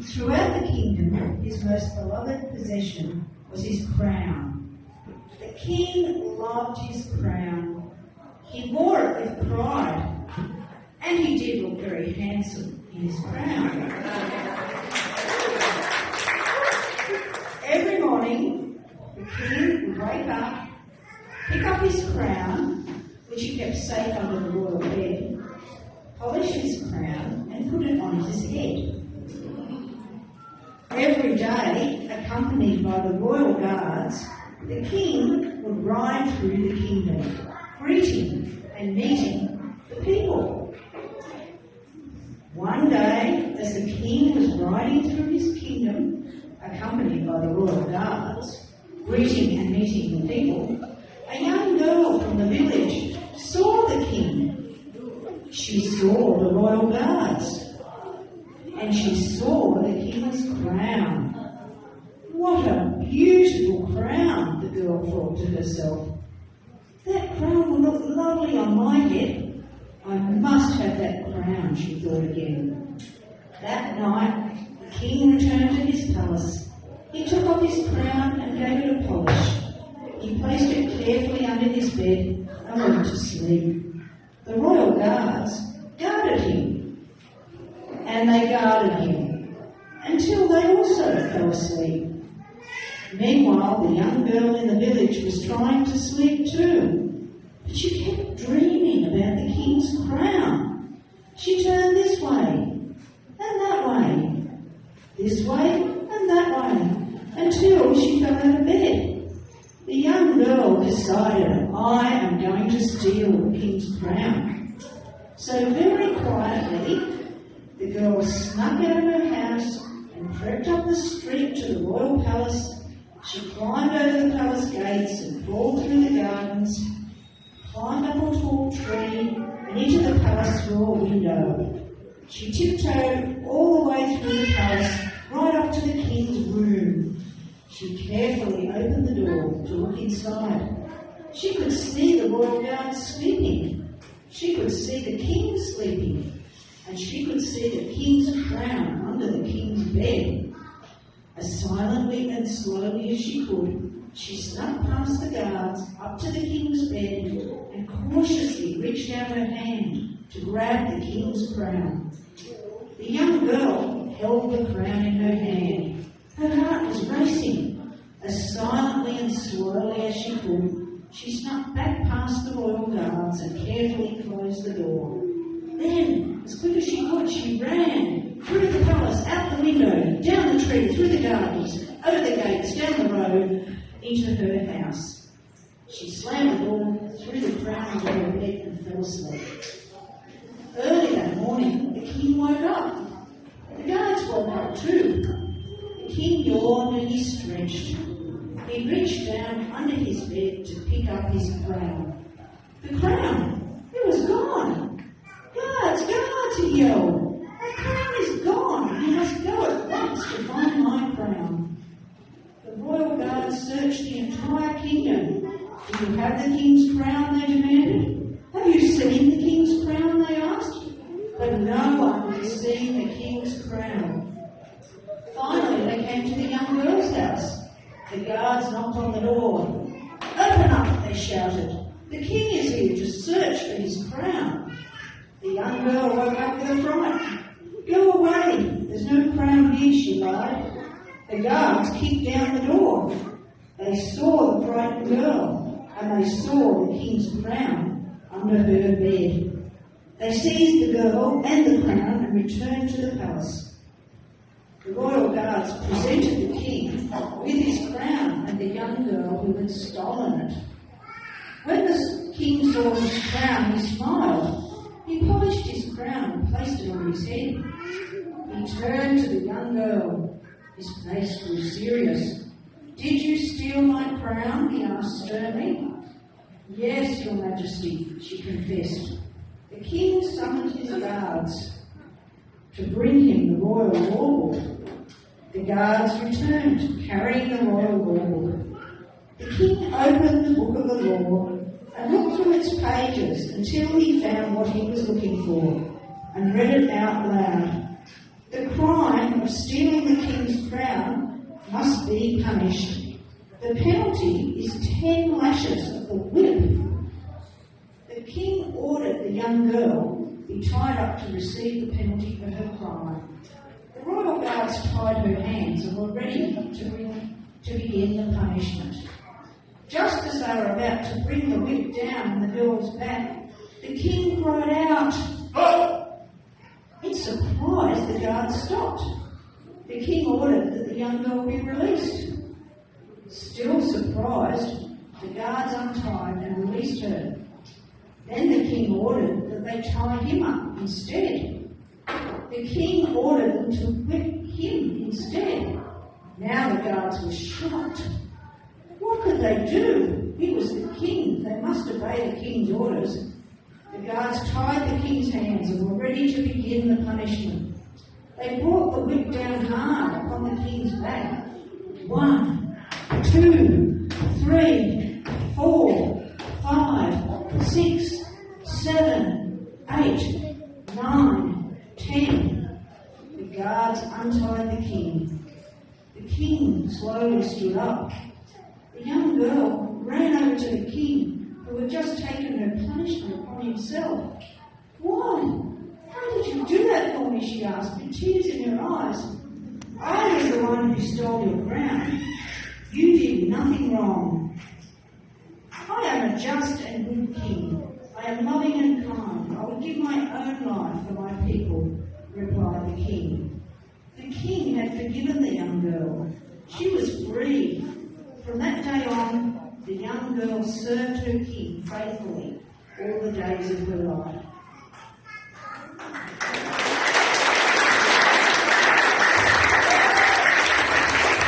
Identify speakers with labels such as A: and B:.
A: Throughout the kingdom, his most beloved possession was his crown. The king loved his crown. He wore it with pride, and he did look very handsome in his crown. Every morning, the king would wake up, pick up his crown, which he kept safe under the royal bed, polish his crown, and put it on his head. Every day, accompanied by the royal guards, the king would ride through the kingdom, greeting and meeting the people. One day, as the king was riding through his kingdom, accompanied by the royal guards, greeting and meeting the people, a young girl from the village saw the king. She saw the royal guards, and she saw the king's crown. What a beautiful crown, the girl thought to herself. That crown will look lovely on my head. I must have that crown, she thought again. That night, the king returned to his palace. He took off his crown and gave it a polish. He placed it carefully under his bed and went to sleep. The royal guards guarded him, and they guarded him until they also fell asleep. Meanwhile, the young girl in the village was trying to sleep too, but she kept dreaming about the king's crown. She turned this way and that way, this way and that way, until she fell out of bed. The young girl decided, I am going to steal the king's crown. So very quietly, the girl snuck out of her house and crept up the street to the royal palace. She climbed over the palace gates and crawled through the gardens, climbed up a tall tree and into the palace through a window. She tiptoed all the way through the palace, right up to the king's room. She carefully opened the door to look inside. She could see the royal guards sleeping. She could see the king sleeping. And she could see the king's crown under the king's bed. As silently and slowly as she could, she snuck past the guards up to the king's bed and cautiously reached out her hand to grab the king's crown. The young girl held the crown in her hand. Her heart was racing. As silently and slowly as she could, she snuck back past the royal guards and carefully closed the door. Then, as quick as she could, she ran through the palace, out the window, down the tree, through the gardens, over the gates, down the road, into her house. She slammed the door, threw the crown into her bed and fell asleep. Early that morning, the king woke up. The guards woke up too. The king yawned and he stretched. He reached down under his bed to pick up his crown. The crown! It was gone! Guards, guards, he yelled. My crown is gone. You must go at once to find my crown. The royal guards searched the entire kingdom. Do you have the king's crown? They demanded. Have you seen the king's crown? They asked. But no one had seen the king's crown. Finally, they came to the young girl's house. The guards knocked on the door. Open up, they shouted. The king is here to search for his crown. The young girl woke up with a fright. Go away, there's no crown here, she lied. The guards kicked down the door. They saw the frightened girl, and they saw the king's crown under her bed. They seized the girl and the crown and returned to the palace. The royal guards presented the king with his crown and the young girl who had stolen it. When the king saw his crown, he smiled. He polished his crown and placed it on his head. He turned to the young girl. His face grew serious. Did you steal my crown? He asked sternly. Yes, Your Majesty, she confessed. The king summoned his guards to bring him the royal law book. The guards returned, carrying the royal law book. The king opened the book of the law and looked through its pages until he found what he was looking for and read it out loud. The crime of of stealing the king's crown must be punished. The penalty is 10 lashes of the whip. The king ordered the young girl be tied up to receive the penalty for her crime. The royal guards tied her hands and were ready to begin the punishment. Just as they were about to bring the whip down on the girl's back, the king cried out. "Oh!" In surprise, the guards stopped. The king ordered that the young girl be released. Still surprised, the guards untied and released her. Then the king ordered that they tie him up instead. The king ordered them to whip him instead. Now the guards were shocked. What could they do? He was the king. They must obey the king's orders. The guards tied the king's hands and were ready to begin the punishment. They brought the whip down hard upon the king's back. 1, 2, 3, 4, 5, 6, 7, 8, 9, 10. The guards untied the king. The king slowly stood up. The young girl ran over to the king, who had just taken her punishment upon himself. "Why? How did you do that for me?" she asked, with tears in her eyes. "I was the one who stole your crown. You did nothing wrong." "I am a just and good king. I am loving and kind. I will give my own life for my people," replied the king. The king had forgiven the young girl. She was free. From that day on, the young girl served her king faithfully all the days of her life.